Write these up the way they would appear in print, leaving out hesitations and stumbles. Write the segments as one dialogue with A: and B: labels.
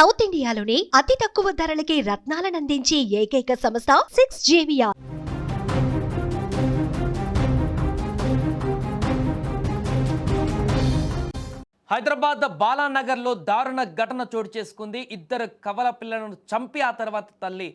A: South ఇండియాలోని అతి తక్కువ ధరలకి రత్నాలనందించే ఏకైక సంస్థ 6JVR.
B: హైదరాబాద్ బాలానగర్లో దారుణ ఘటన చోటు చేసుకుంది. ఇద్దరు కవల పిల్లలను చంపి ఆ తర్వాత తల్లి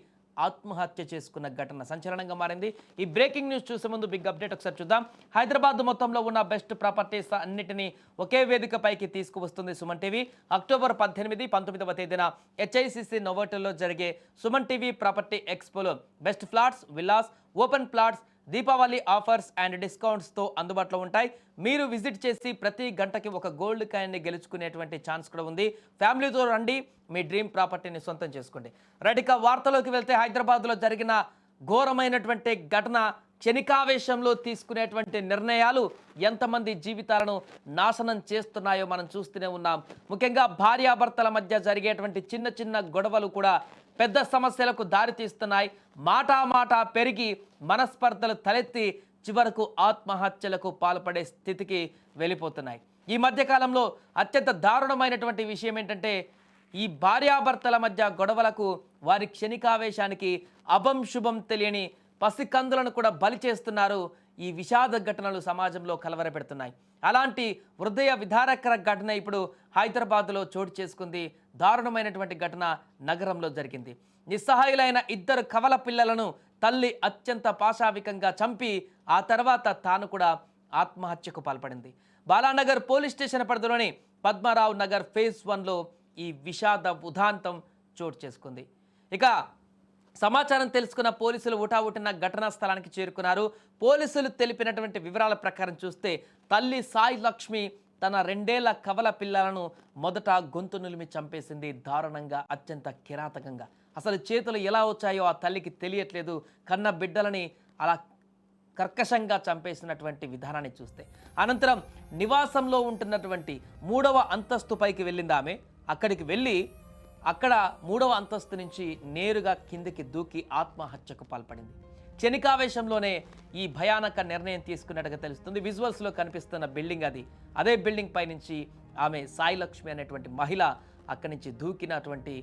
B: ఆత్మహత్య చేసుకున్న ఘటన సంచలనంగా మారింది. ఈ బ్రేకింగ్ న్యూస్ చూసే ముందు బిగ్ అప్డేట్ ఒకసారి చూద్దాం. హైదరాబాద్ మొత్తంలో ఉన్న బెస్ట్ ప్రాపర్టీస్ అన్నిటినీ ఒకే వేదికపైకి తీసుకువస్తుంది సుమన్ టీవీ. అక్టోబర్ 18, 19వ తేదీన HICC నోవోటల్లో జరిగే సుమన్ టీవీ ప్రాపర్టీ ఎక్స్పోలో best flats, villas, open plots Deepavali offers and డిస్కౌంట్స్తో అందుబాటులో ఉంటాయి. మీరు విజిట్ చేసి ప్రతి గంటకి ఒక గోల్డ్ కాయిన్ని గెలుచుకునేటువంటి ఛాన్స్ కూడా ఉంది. ఫ్యామిలీతో రండి, మీ డ్రీమ్ ప్రాపర్టీని సొంతం చేసుకోండి. రైట్, ఇక వార్తలోకి వెళ్తే హైదరాబాద్లో జరిగిన ఘోరమైనటువంటి ఘటన, క్షణికావేశంలో తీసుకునేటువంటి నిర్ణయాలు ఎంతమంది జీవితాలను నాశనం చేస్తున్నాయో మనం చూస్తూనే ఉన్నాం. ముఖ్యంగా భార్యాభర్తల మధ్య జరిగేటువంటి చిన్న చిన్న గొడవలు కూడా పెద్ద సమస్యలకు దారితీస్తున్నాయి. మాట పెరిగి మనస్పర్ధలు తలెత్తి చివరకు ఆత్మహత్యలకు పాల్పడే స్థితికి వెళ్ళిపోతున్నాయి. ఈ మధ్యకాలంలో అత్యంత దారుణమైనటువంటి విషయం ఏంటంటే, ఈ భార్యాభర్తల మధ్య గొడవలకు, వారి క్షణికావేశానికి అభం శుభం తెలియని పసికందులను కూడా బలి చేస్తున్నారు. ఈ విషాద ఘటనలు సమాజంలో కలవరపెడుతున్నాయి. అలాంటి హృదయ విదారకర ఘటన ఇప్పుడు హైదరాబాద్లో చోటు చేసుకుంది. దారుణమైనటువంటి ఘటన నగరంలో జరిగింది. నిస్సహాయులైన ఇద్దరు కవల పిల్లలను తల్లి అత్యంత పాశావికంగా చంపి ఆ తర్వాత తాను కూడా ఆత్మహత్యకు పాల్పడింది. బాలానగర్ పోలీస్ స్టేషన్ పరిధిలోని పద్మారావు నగర్ ఫేజ్ 1లో ఈ విషాద ఉదాంతం చోటు చేసుకుంది. ఇక సమాచారం తెలుసుకున్న పోలీసులు ఊటావుటిన ఘటనా స్థలానికి చేరుకున్నారు. పోలీసులు తెలిపినటువంటి వివరాల ప్రకారం చూస్తే, తల్లి సాయి లక్ష్మి తన 2 ఏళ్ల కవల పిల్లలను మొదట గొంతు నులిమి చంపేసింది. దారుణంగా, అత్యంత కిరాతకంగా. అసలు చేతులు ఎలా వచ్చాయో ఆ తల్లికి తెలియట్లేదు. కన్న బిడ్డలని అలా కర్కశంగా చంపేసినటువంటి విధానాన్ని చూస్తే, అనంతరం నివాసంలో ఉంటున్నటువంటి 3వ అంతస్తు పైకి వెళ్ళింది ఆమె. అక్కడికి వెళ్ళి అక్కడ 3వ అంతస్తు నుంచి నేరుగా కిందికి దూకి ఆత్మహత్యకు పాల్పడింది. క్షణికావేశంలోనే ఈ భయానక నిర్ణయం తీసుకున్నట్టుగా తెలుస్తుంది. విజువల్స్లో కనిపిస్తున్న బిల్డింగ్ అది. అదే బిల్డింగ్ పై నుంచి ఆమె సాయి లక్ష్మి అనేటువంటి మహిళ అక్కడి నుంచి దూకినటువంటి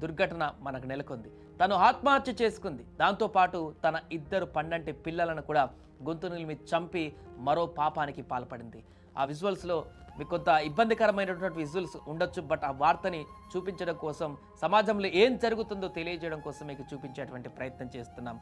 B: దుర్ఘటన మనకు నెలకొంది. తను ఆత్మహత్య చేసుకుంది. దాంతోపాటు తన 2 పండంటి పిల్లలను కూడా గొంతు నిలిమి చంపి మరో పాపానికి పాల్పడింది. ఆ విజువల్స్లో మీకు కొంత ఇబ్బందికరమైనటువంటి విజువల్స్ ఉండొచ్చు, బట్ ఆ వార్తని చూపించడం కోసం, సమాజంలో ఏం జరుగుతుందో తెలియజేయడం కోసం మీకు చూపించేటువంటి ప్రయత్నం చేస్తున్నాం.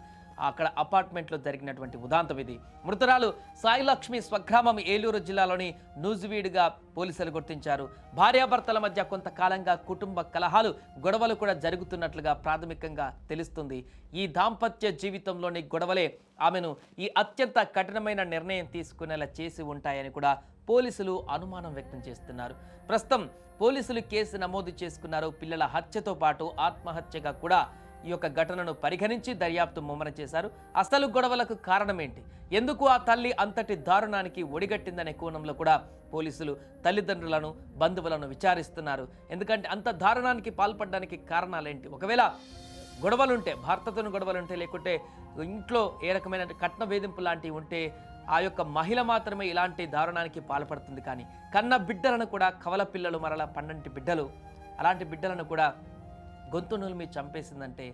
B: అక్కడ అపార్ట్మెంట్లో జరిగినటువంటి ఉదాంతం ఇది. మృతురాలు సాయి లక్ష్మి స్వగ్రామం ఏలూరు జిల్లాలోని నూజివీడుగా పోలీసులు గుర్తించారు. భార్యాభర్తల మధ్య కొంతకాలంగా కుటుంబ కలహాలు, గొడవలు కూడా జరుగుతున్నట్లుగా ప్రాథమికంగా తెలుస్తుంది. ఈ దాంపత్య జీవితంలోని గొడవలే ఆమెను ఈ అత్యంత కఠినమైన నిర్ణయం తీసుకునేలా చేసి ఉంటాయని కూడా పోలీసులు అనుమానం వ్యక్తం చేస్తున్నారు. ప్రస్తుతం పోలీసులు కేసు నమోదు చేసుకున్నారు. పిల్లల హత్యతో పాటు ఆత్మహత్యగా కూడా ఈ యొక్క ఘటనను పరిగణించి దర్యాప్తు ముమ్మరం చేశారు. అసలు గొడవలకు కారణం ఏంటి, ఎందుకు ఆ తల్లి అంతటి దారుణానికి ఒడిగట్టిందనే కోణంలో కూడా పోలీసులు తల్లిదండ్రులను, బంధువులను విచారిస్తున్నారు. ఎందుకంటే అంత దారుణానికి పాల్పడడానికి కారణాలేంటి, ఒకవేళ గొడవలుంటే, భర్తతో గొడవలుంటే, లేకుంటే ఇంట్లో ఏ రకమైన కట్న వేధింపు లాంటివి ఉంటే ఆ యొక్క మహిళ మాత్రమే ఇలాంటి దారుణానికి పాల్పడుతుంది. కానీ కన్న బిడ్డలను కూడా, కవల పిల్లలు, మరలా 12 బిడ్డలు, అలాంటి బిడ్డలను కూడా గొంతు నులిమి చంపేసిందంటే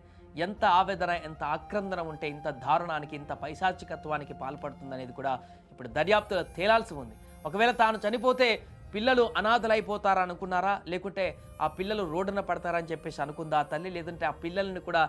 B: ఎంత ఆవేదన, ఎంత ఆక్రందన ఉంటే ఇంత దారుణానికి, ఇంత పైశాచికత్వానికి పాల్పడుతుందనేది కూడా ఇప్పుడు దర్యాప్తులో తేలాల్సి ఉంది. ఒకవేళ తాను చనిపోతే పిల్లలు అనాథలైపోతారా అనుకున్నారా, లేకుంటే ఆ పిల్లలు రోడ్డున పడతారని చెప్పేసి అనుకుందా ఆ తల్లి, లేదంటే ఆ పిల్లల్ని కూడా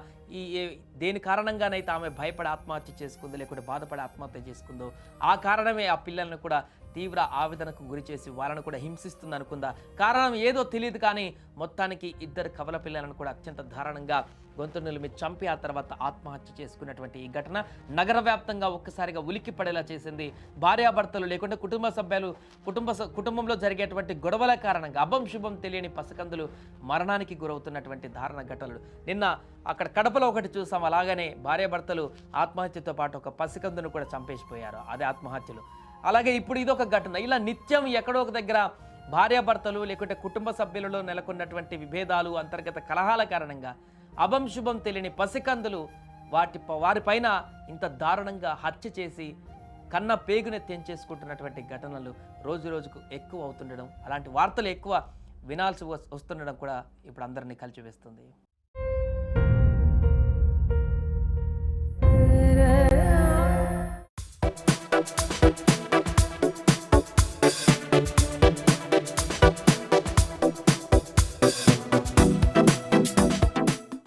B: దేని కారణంగానైతే ఆమె భయపడి ఆత్మహత్య చేసుకుందో, లేకుంటే బాధపడి ఆత్మహత్య చేసుకుందో, ఆ కారణమే ఆ పిల్లల్ని కూడా తీవ్ర ఆవేదనకు గురి చేసి వాళ్ళను కూడా హింసిస్తుంది అనుకుందా. కారణం ఏదో తెలియదు, కానీ మొత్తానికి 2 కవల పిల్లలను కూడా అత్యంత దారుణంగా గొంతు నిలిమి చంపి ఆ తర్వాత ఆత్మహత్య చేసుకున్నటువంటి ఈ ఘటన నగర వ్యాప్తంగా ఒక్కసారిగా ఉలిక్కి పడేలా చేసింది. భార్యాభర్తలు, లేకుంటే కుటుంబ సభ్యులు, కుటుంబంలో జరిగేటువంటి గొడవల కారణంగా అభం శుభం తెలియని పసికందులు మరణానికి గురవుతున్నటువంటి దారుణ ఘటనలు. నిన్న అక్కడ కడపలో ఒకటి చూసాం. అలాగనే భార్యాభర్తలు ఆత్మహత్యతో పాటు ఒక పసికందును కూడా చంపేసిపోయారు. అదే ఆత్మహత్యలు. అలాగే ఇప్పుడు ఇదొక ఘటన. ఇలా నిత్యం ఎక్కడో ఒక దగ్గర భార్యాభర్తలు, లేకుంటే కుటుంబ సభ్యులలో నెలకొన్నటువంటి విభేదాలు, అంతర్గత కలహాల కారణంగా అభం శుభం తెలియని పసికందులు వారిపైన ఇంత దారుణంగా హత్య చేసి కన్న పేగుని తెంచేసుకుంటున్నటువంటి ఘటనలు రోజు రోజుకు ఎక్కువ అవుతుండడం, అలాంటి వార్తలు ఎక్కువ వినాల్సి వస్తుండడం కూడా ఇప్పుడు అందరినీ కలిచివేస్తుంది.